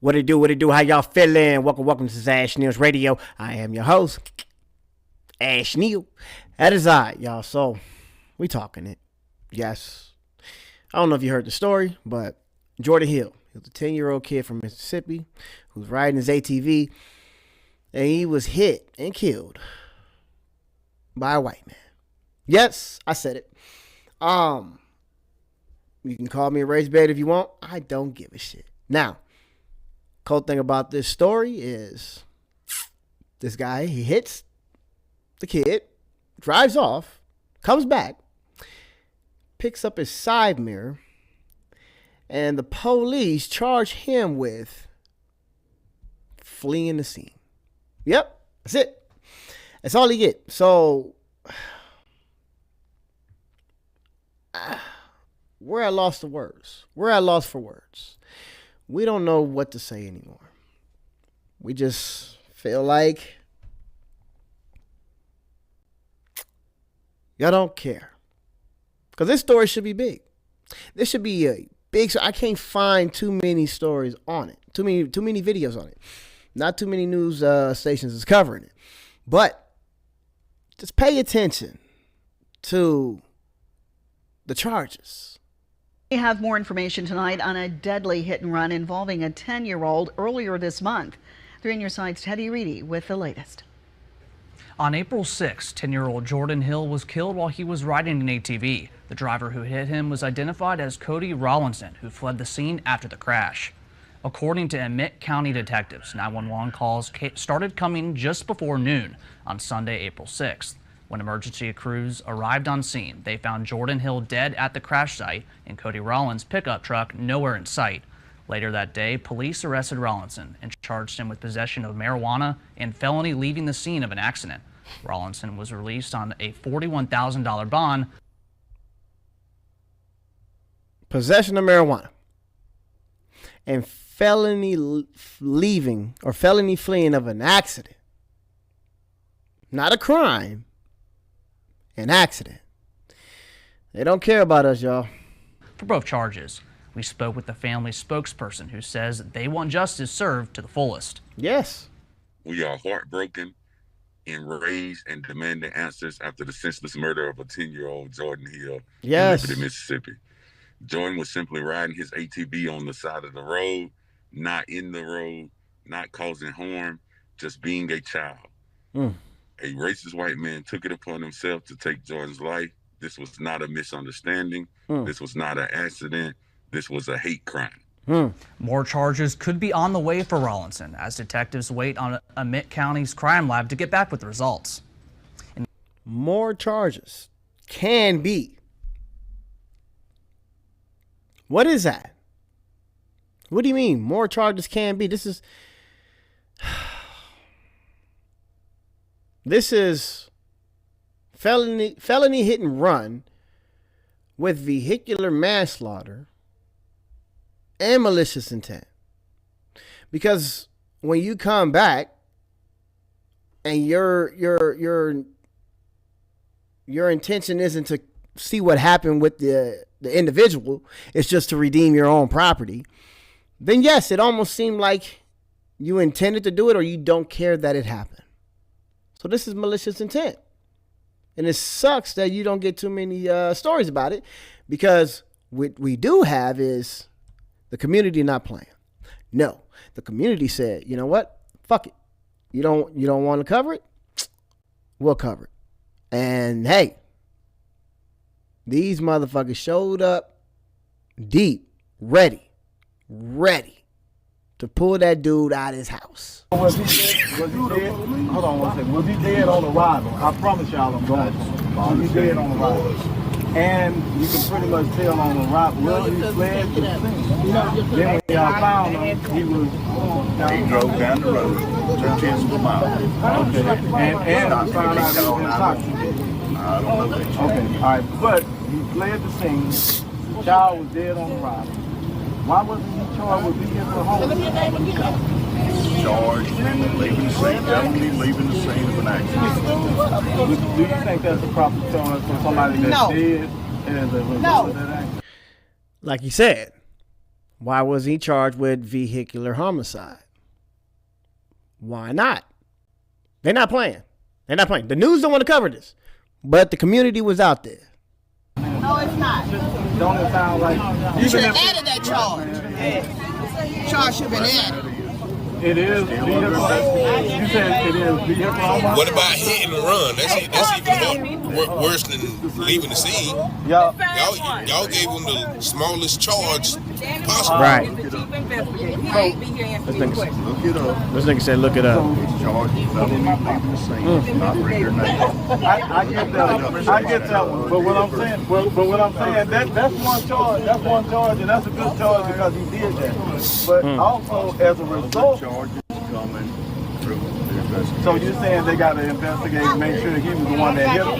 What it do, what it do, how y'all feeling? Welcome to Ash Neil's Radio. I am your host, Ash Neil. That is I, y'all. So, we talking it. Yes. I don't know if you heard the story, but Jordan Hill, he was a 10-year-old kid from Mississippi who was riding his ATV, and he was hit and killed by a white man. Yes, I said it. You can call me a race bait if you want. I don't give a shit. Now, cool thing about this story is this guy, he hits the kid, drives off, comes back, picks up his side mirror, and the police charge him with fleeing the scene. Yep, that's it. That's all he get. So, we're at loss for words. We're at loss for words. We don't know what to say anymore. We just feel like y'all don't care. Because this story should be big. This should be a big. I can't find too many stories on it. Too many videos on it. Not too many news stations is covering it. But just pay attention to the charges. We have more information tonight on a deadly hit and run involving a 10-year-old earlier this month. 3 News Side's Teddy Reedy with the latest. On April 6, 10-year-old Jordan Hill was killed while he was riding an ATV. The driver who hit him was identified as Cody Rollinson, who fled the scene after the crash. According to Emmett County detectives, 911 calls started coming just before noon on Sunday, April 6th. When emergency crews arrived on scene, they found Jordan Hill dead at the crash site and Cody Rollinson's pickup truck nowhere in sight. Later that day, police arrested Rollinson and charged him with possession of marijuana and felony leaving the scene of an accident. Rollinson was released on a $41,000 bond. Possession of marijuana and felony leaving or felony fleeing of an accident. Not a crime. An accident. They don't care about us, y'all. For both charges, we spoke with the family's spokesperson who says they want justice served to the fullest. Yes. We are heartbroken, enraged, and demanding answers after the senseless murder of a 10-year-old Jordan Hill yes. in Liberty, Mississippi. Jordan was simply riding his ATV on the side of the road, not in the road, not causing harm, just being a child. A racist white man took it upon himself to take Jordan's life. This was not a misunderstanding. This was not an accident. This was a hate crime. More charges could be on the way for Rollinson as detectives wait on Emmett County's crime lab to get back with the results. More charges can be. What is that? What do you mean? More charges can be. This is felony hit and run with vehicular manslaughter and malicious intent. Because when you come back and your intention isn't to see what happened with the individual, it's just to redeem your own property, then yes, it almost seemed like you intended to do it or you don't care that it happened. So this is malicious intent. And it sucks that you don't get too many stories about it, because what we do have is the community not playing. No, the community said, you know what? Fuck it. You don't want to cover it? We'll cover it. And hey, these motherfuckers showed up deep, ready to pull that dude out of his house. Was he dead? Hold on one second. Was he dead on arrival? I promise y'all I'm going to. Was he dead on arrival? And you can pretty much tell on arrival. Well, he fled the scene. Then when y'all found him, he drove down the road 2/10 of a mile. Okay. And found out he was intoxicated. I don't know that. Okay. All right. But he fled the scene. The child was dead on arrival. Why wasn't he charged with vehicular homicide? Charged in leaving the scene, definitely leaving the scene of an accident. Do you think that's a proper charge for somebody that's dead as a result of that accident? Like you said, Why was he charged with vehicular homicide? Why not? They're not playing. They're not playing. The news don't want to cover this, but the community was out there. No, it's not. Don't it sound like You should have added that charge. Charge should have been added. it is vehicle? You said it is vehicle homicide? What about hit and run? That's even worse than leaving the scene. Y'all Y'all gave him the smallest charge possible. Right. Look it up. This nigga said, look it up. It's charged with felony leaving the scene, not render name. I get that. I get that one. But what I'm saying, that's one charge. That's one charge, and that's a good charge because he did that. But also, as a result, Charges coming through the investigation. so you're saying they got to investigate and make sure he was the one that hit him?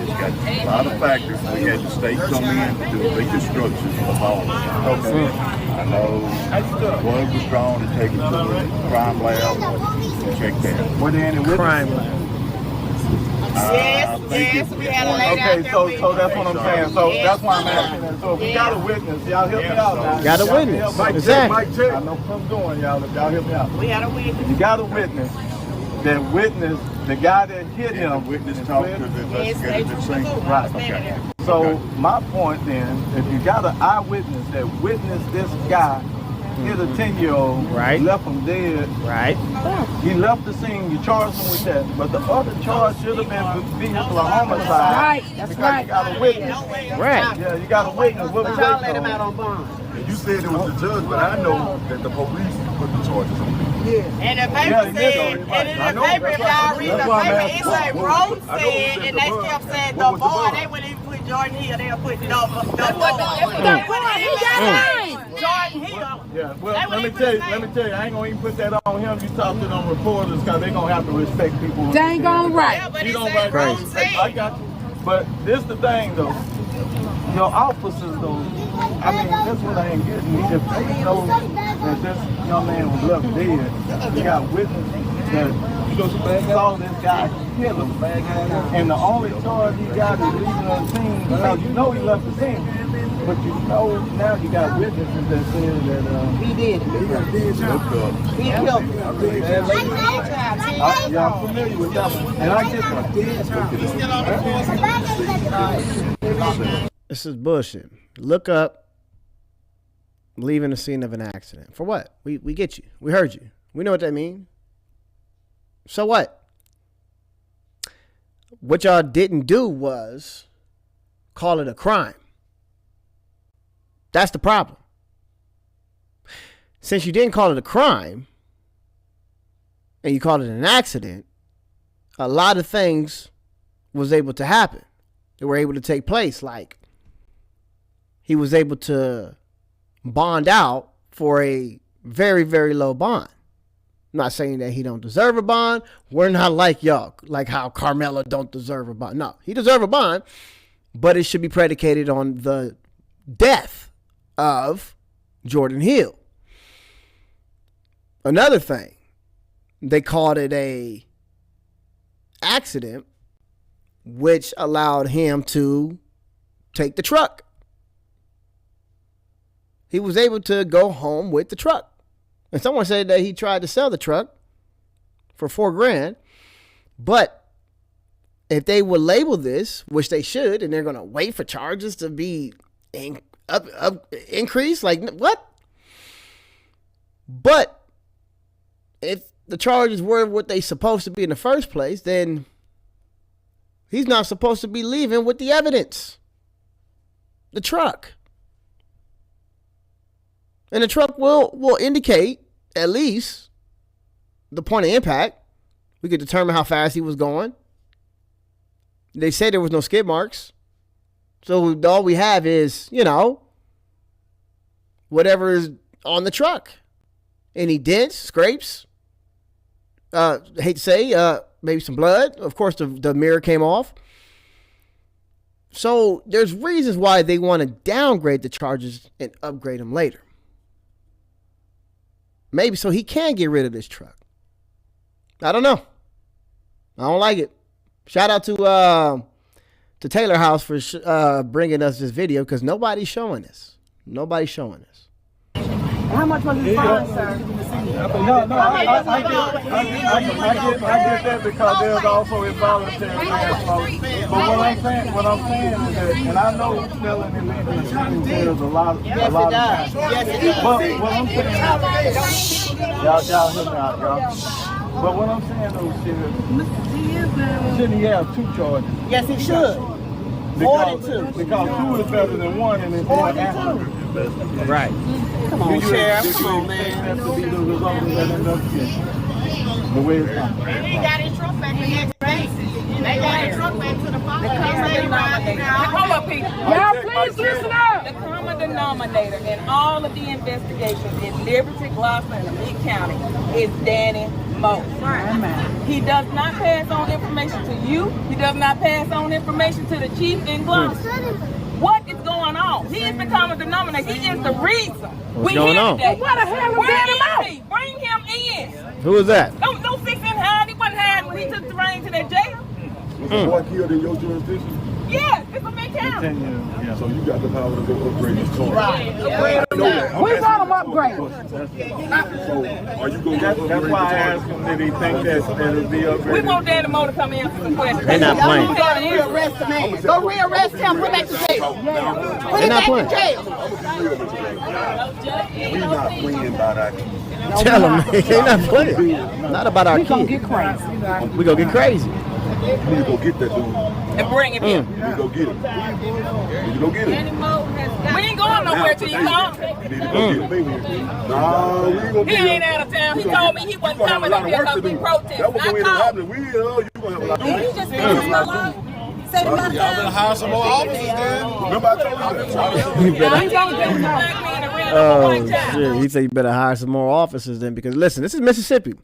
It's got a lot of factors. We had the state come in to do a reconstruction of all of them. Okay. I know blood was drawn and taken to the crime lab to check that. Were there any witnesses? Crime lab. Yes, we had a lady out Okay, there. so that's what I'm saying. So that's why I'm asking that. So if we got a witness, y'all help me out now. Got a Y'all witness. help Mike Exactly. check, Mike check. I know what I'm doing, y'all. If y'all help me out. We had a witness. You got a witness. That witness, the guy that hit And him. the witness talked to the investigator at the scene. Right. Okay. So my point then, if you got an eyewitness that witnessed this guy hit a 10-year-old, Right. left him dead, Right. he left the scene, you charged him with that. But the other charge should have been vehicular homicide. Right, that's because right. you got a witness. Right. Yeah, you got a witness. What was Y'all that let him out for? on bond. You said it was the judge, but I know that the police put the charges on him. And the Yeah, paper he said, did. and in I the know, paper, if that's why- y'all read the that's why I'm paper, asking. it said What- Rose I know said, it said and the they bond. kept saying What the was the bond. bond? They wouldn't even put Jordan Hill. They were putting it over the bond. Jordan Hill. Yeah, well, They let me wouldn't tell you, put his let me tell you, I ain't gonna even put that on him. You talk to them reporters because they gonna have to respect people. Dang on right. Yeah, but You it don't said write Rose I said. got you. But this the thing though. Your officers though, I mean, that's what I ain't getting. If they know that this young man was left dead, you got witnesses that saw this guy kill him. And the only charge he got is leaving the scene because you know he left the scene. But you know now you got witnesses that said that He did it. Look up. He killed him. y'all familiar with that one. And I get that. This is bullshit. Look up leaving the scene of an accident. For what? We get you. We heard you. We know what that means. So what? What y'all didn't do was call it a crime. That's the problem. Since you didn't call it a crime and you called it an accident, a lot of things was able to happen. They were able to take place. Like, he was able to bond out for a very, very low bond. I'm not saying that he don't deserve a bond. We're not like y'all, like how Carmelo don't deserve a bond. No, he deserves a bond, but it should be predicated on the death of Jordan Hill. Another thing, they called it a accident, which allowed him to take the truck. He was able to go home with the truck. And someone said that he tried to sell the truck for $4,000. But if they would label this, which they should, and they're going to wait for charges to be increased, like what? But if the charges were what they supposed to be in the first place, then he's not supposed to be leaving with the evidence. The truck. And the truck will indicate at least the point of impact. We could determine how fast he was going. They said there was no skid marks. So all we have is, whatever is on the truck. Any dents, scrapes. Hate to say, maybe some blood. Of course, the mirror came off. So there's reasons why they want to downgrade the charges and upgrade them later. Maybe so he can get rid of this truck. I don't know. I don't like it. Shout out to Taylor House for bringing us this video because nobody's showing this. Nobody's showing this. How much was his fine, sir? No, I get that because there's also involuntary manslaughter. But what I'm saying is that, and I know felon illegal there's a lot of times. But what I'm saying, y'all hear me out, y'all. But what I'm saying though, shouldn't he have 2 charges? Yes, he should. More than 2. Because 2 is better than 1, and it's more accurate. Right. Come on, Sheriff. Come on, man. Have to be the result of that investigation. The way it's coming. He got his truck back the next day. They got his truck back to the phone. Hold up, people. Y'all please listen up. The common denominator in all of the investigations in Liberty, Gloucester, and Lee County is Danny Moe. He does not pass on information to you. He does not pass on information to the chief in Gloucester. What is going on? He is the common denominator. He is the reason. What's going on? Well, what the hell is Danny Moe? Bring him in. Who was that? Don't fix him hide. He wasn't hiding when he took the reins to that jail. Was the boy killed in your jurisdiction? Yes, it's a big county. So you got the power to go upgrade his car. Right. We got him upgraded. So are you going to That's why I asked him, did he think that it'll be upgraded? We want Danny Moe to come in for some questions. They're not playing. Go rearrest the man. Go rearrest him. Put him back to jail. Put him back to jail. We're not playing by that key. Tell them, they're not playing. Not about our kids. We gonna get crazy. We gonna get crazy. You need to go get that dude. And bring him in. You need to go get him. You need to go get him. We ain't going nowhere till you come. You need to go get him. Nah, we ain't gonna He ain't out of town. He told me he wasn't coming up here because we protested. That was going to happen. You gonna have a lot of work. He just finished my life. Say to my Y'all better hire some more officers then. Remember I told you that? Oh shit! He said you better hire some more officers then, because listen, this is Mississippi.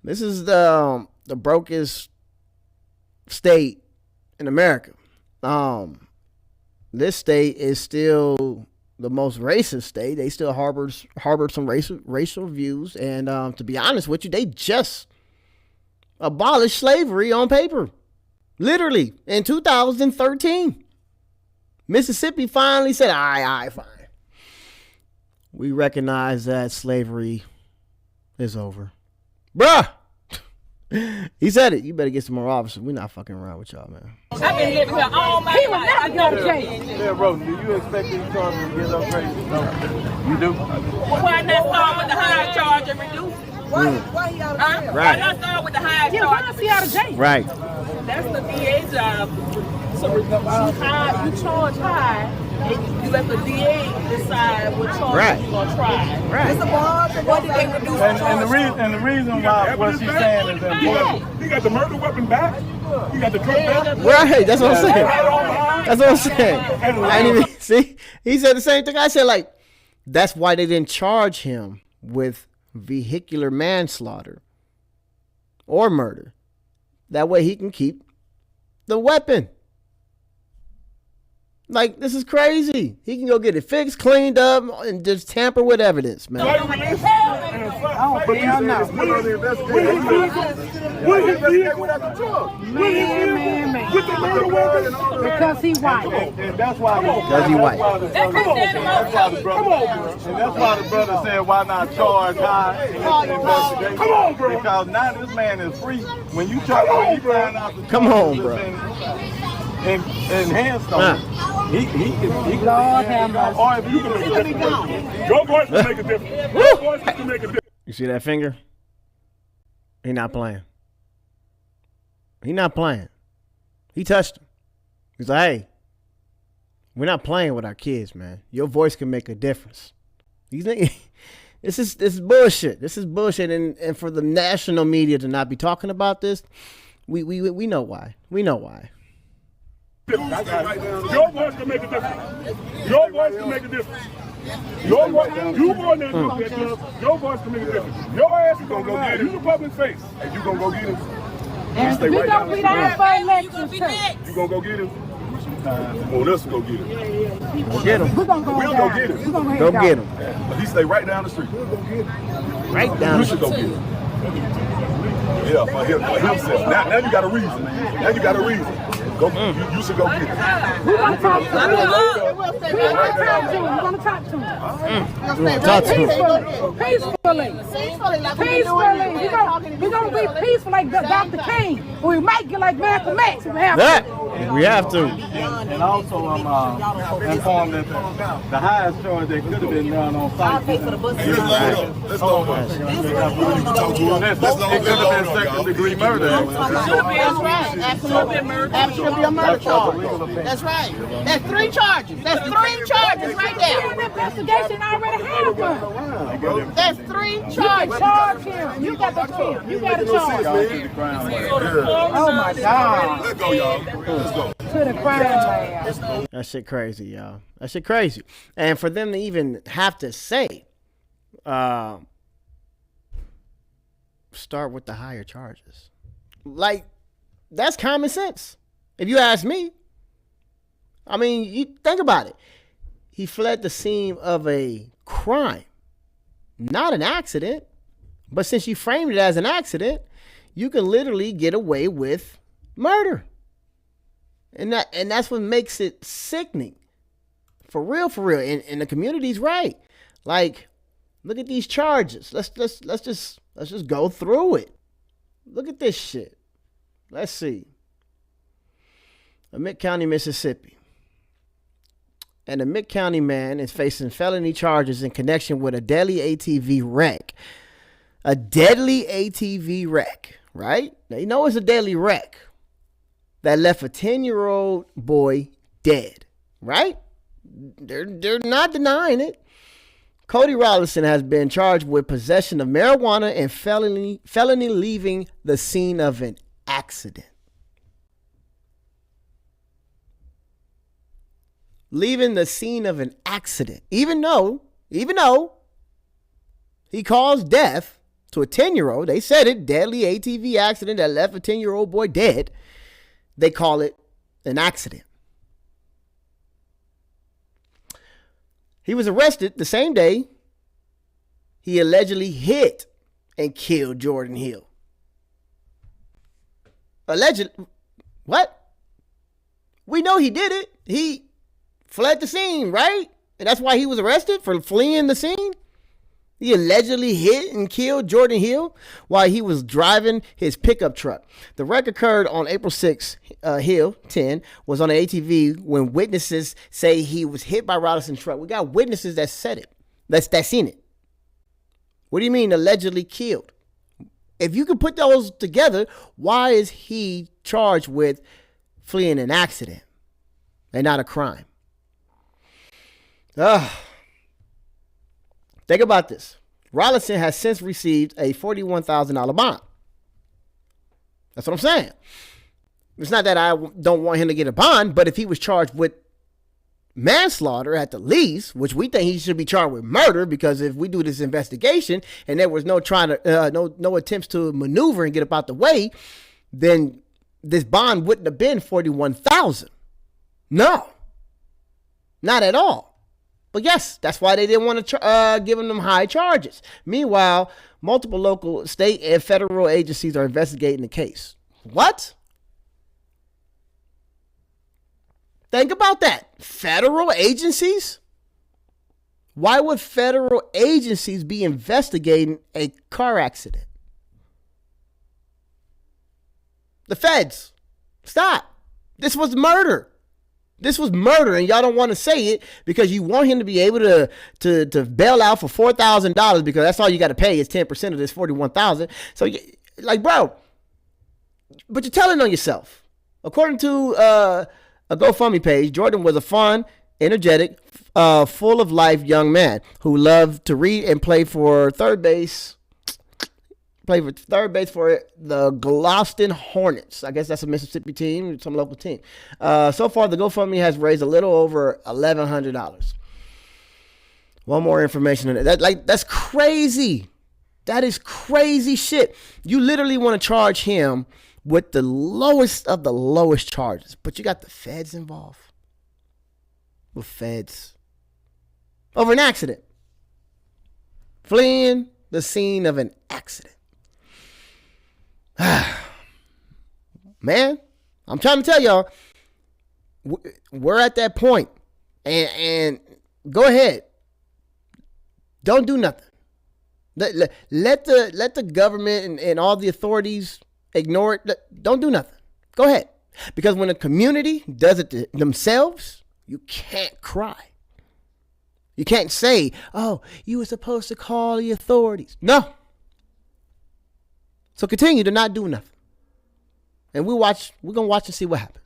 This is the brokest state in America. This state is still the most racist state. They still harbor some racial views, and to be honest with you, they just abolished slavery on paper, literally in 2013. Mississippi finally said, "All right, fine. We recognize that slavery is over." Bruh! He said it. You better get some more officers. We're not fucking around with y'all, man. I've been living here all my life. I know the Yeah, bro, do you expect these charges to get upgraded? No. You do? Well, why not start with the high charge and reduce it? Why he out of jail? Right. Why not start with the high charge? Why is he out of jail? Right. That's the DA job. So you charge high, and you let the DA decide what charge you're going to try. Right. What did they reduce the charge? And the reason why what she's saying is important. He got the murder weapon back. He got the drug back. Right. That's what I'm saying. That's what I'm saying. I didn't even see. He said the same thing. I said, like, that's why they didn't charge him with vehicular manslaughter or murder. That way he can keep the weapon. Like, this is crazy. He can go get it fixed, cleaned up, and just tamper with evidence, man. Oh, but hell no. Man. Because he white. And that's why Because he white. That's why the brother said, why not charge high in this investigation? Come on, bro. Because now this man is free. When you find out the Come on, bro. And handstone, he Lord have mercy. or if you can make a difference. Your voice can make a difference. Your voice can make a difference. You see that finger? He not playing. He not playing. He touched him. He's like, hey, we're not playing with our kids, man. Your voice can make a difference. This is bullshit. This is bullshit. And for the national media to not be talking about this, we know why. We know why. Your voice can make a difference. Your voice can make a difference. Your voice, you going there to that club, your voice can make a difference. Your ass is gonna go get him. You the public face. And you gonna go get him. And we gonna be down for elections too. You gonna go get him? Want us to go get him. Go get him. We're gonna go We'll go get him. Go get him. But he stay right down the street. Right down You the should go get him. Yeah, for himself. Now you got a reason. Now you got a reason. Go, you should go get it. We're going to talk to him. We're going to talk to him. We're going to talk to him. Talk to him. Peacefully. We're going to be peaceful like Dr. King. We make it like Malcolm X. We have to. We have to. And also, I'm informed that the highest charge that could have been done on site. Hey, let's load up. Let's load up. It could have been second-degree murder. That's right. Absolutely. That should be a murder charge. That's right. That's 3 charges. That's 3 charges right there. The investigation already happened. That's 3 charges. Charge him. You got the charge. You got the charge. Oh my God. Let's go, y'all. Let's go. To the crime lab. That shit crazy, y'all. That shit crazy. And for them to even have to say, start with the higher charges. Like, that's common sense. If you ask me. I mean, you think about it. He fled the scene of a crime. Not an accident. But since you framed it as an accident, you can literally get away with murder. And that's what makes it sickening. For real. And the community's right. Like, look at these charges. Let's just go through it. Look at this shit. Let's see. Emmett County, Mississippi. And a Emmett County man is facing felony charges in connection with a deadly ATV wreck. A deadly ATV wreck, right? Now, you know it's a deadly wreck that left a 10-year-old boy dead, right? They're not denying it. Cody Rollinson has been charged with possession of marijuana and felony leaving the scene of an accident. Leaving the scene of an accident, even though he caused death to a 10-year-old. They said it, deadly ATV accident that left a 10-year-old boy dead. They call it an accident. He was arrested the same day he allegedly hit and killed Jordan Hill. Allegedly. What? We know he did it. He fled the scene, right? And that's why he was arrested, for fleeing the scene. He allegedly hit and killed Jordan Hill while he was driving his pickup truck. The wreck occurred on April 6. Hill, 10, was on an ATV when witnesses say he was hit by Rollinson's truck. We got witnesses that said it. That's seen it. What do you mean allegedly killed? If you can put those together, why is he charged with fleeing an accident and not a crime? Think about this. Rollinson has since received a $41,000 bond. That's what I'm saying. It's not that I don't want him to get a bond, but if he was charged with manslaughter at the least, which we think he should be charged with murder, because if we do this investigation and there was no attempts to maneuver and get up out the way, then this bond wouldn't have been $41,000. No, not at all. But yes, that's why they didn't want to give them high charges. Meanwhile, multiple local, state, and federal agencies are investigating the case. What? Think about that. Federal agencies? Why would federal agencies be investigating a car accident? The feds. Stop. This was murder. This was murder, and y'all don't want to say it because you want him to be able to bail out for $4,000, because that's all you got to pay is 10% of this $41,000. So, like, bro, but you're telling on yourself. According to a GoFundMe page, Jordan was a fun, energetic, full of life young man who loved to read and play for third base. Played for third base for the Galveston Hornets. I guess that's a Mississippi team, some local team. So far, the GoFundMe has raised a little over $1,100. One more information on it. That's crazy. That is crazy shit. You literally want to charge him with the lowest of the lowest charges, but you got the feds involved. With feds over an accident, fleeing the scene of an accident. Man, I'm trying to tell y'all, We're at that point, and go ahead. Don't do nothing. Let the government and all the authorities ignore it. Don't do nothing. Go ahead. Because when a community does it themselves, you can't cry. You can't say, oh, you were supposed to call the authorities. No. So continue to not do nothing. And we're going to watch and see what happens.